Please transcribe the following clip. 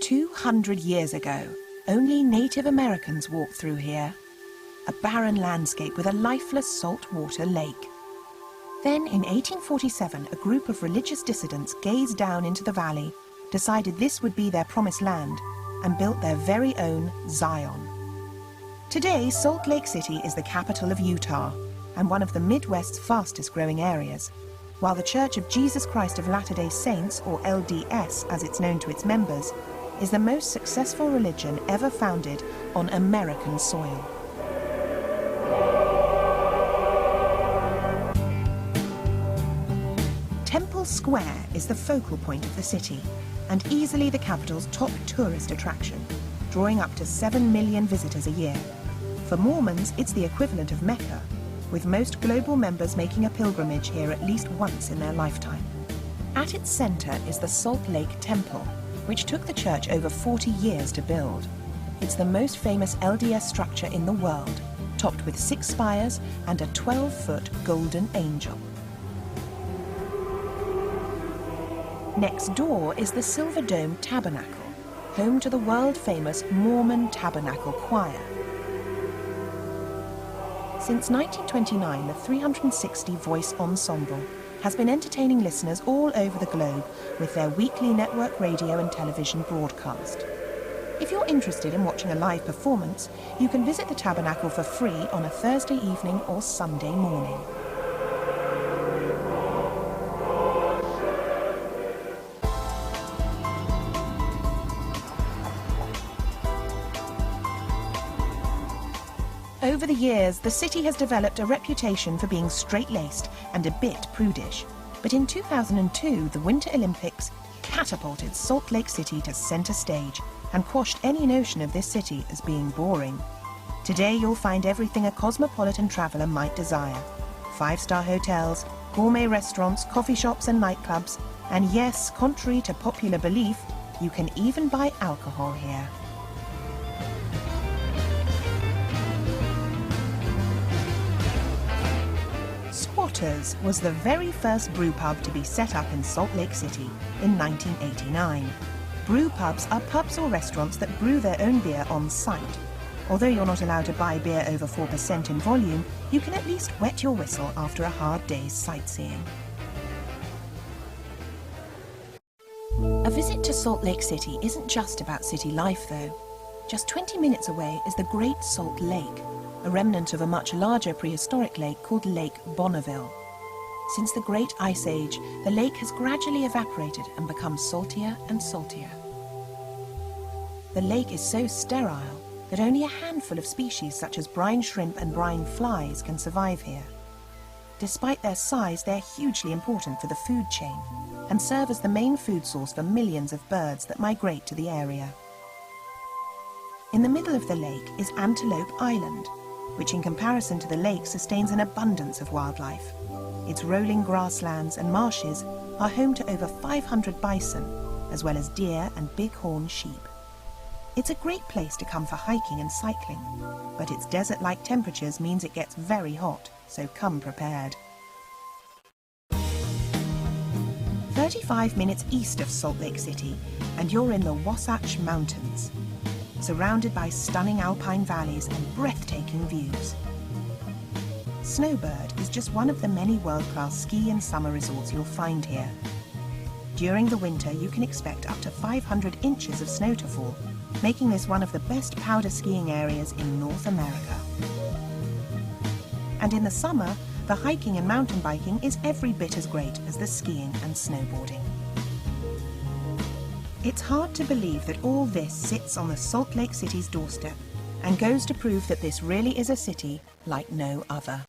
200 years ago, only Native Americans walked through here. A barren landscape with a lifeless saltwater lake. Then, in 1847, a group of religious dissidents gazed down into the valley, decided this would be their promised land, and built their very own Zion. Today, Salt Lake City is the capital of Utah and one of the Midwest's fastest-growing areas, while the Church of Jesus Christ of Latter-day Saints, or LDS as it's known to its members, is the most successful religion ever founded on American soil. Temple Square is the focal point of the city and easily the capital's top tourist attraction, drawing up to 7 million visitors a year. For Mormons, it's the equivalent of Mecca, with most global members making a pilgrimage here at least once in their lifetime. At its center is the Salt Lake Temple, which took the church over 40 years to build. It's the most famous LDS structure in the world, topped with 6 spires and a 12-foot golden angel. Next door is the Silver Dome Tabernacle, home to the world-famous Mormon Tabernacle Choir. Since 1929, the 360-voice ensemble has been entertaining listeners all over the globe with their weekly network radio and television broadcast. If you're interested in watching a live performance, you can visit the Tabernacle for free on a Thursday evening or Sunday morning. Over the years, the city has developed a reputation for being straight-laced and a bit prudish. But in 2002, the Winter Olympics catapulted Salt Lake City to center stage and quashed any notion of this city as being boring. Today, you'll find everything a cosmopolitan traveler might desire. 5-star hotels, gourmet restaurants, coffee shops and nightclubs. And yes, contrary to popular belief, you can even buy alcohol here. Squatters was the very first brew pub to be set up in Salt Lake City in 1989. Brew pubs are pubs or restaurants that brew their own beer on site. Although you're not allowed to buy beer over 4% in volume, you can at least wet your whistle after a hard day's sightseeing. A visit to Salt Lake City isn't just about city life, though. Just 20 minutes away is the Great Salt Lake, a remnant of a much larger prehistoric lake called Lake Bonneville. Since the Great Ice Age, the lake has gradually evaporated and become saltier and saltier. The lake is so sterile that only a handful of species such as brine shrimp and brine flies can survive here. Despite their size, they're hugely important for the food chain and serve as the main food source for millions of birds that migrate to the area. In the middle of the lake is Antelope Island, which in comparison to the lake sustains an abundance of wildlife. Its rolling grasslands and marshes are home to over 500 bison, as well as deer and bighorn sheep. It's a great place to come for hiking and cycling, but its desert-like temperatures means it gets very hot, so come prepared. 35 minutes east of Salt Lake City, and you're in the Wasatch Mountains, surrounded by stunning alpine valleys and breathtaking views. Snowbird is just one of the many world-class ski and summer resorts you'll find here. During the winter, you can expect up to 500 inches of snow to fall, making this one of the best powder skiing areas in North America. And in the summer, the hiking and mountain biking is every bit as great as the skiing and snowboarding. It's hard to believe that all this sits on the Salt Lake City's doorstep and goes to prove that this really is a city like no other.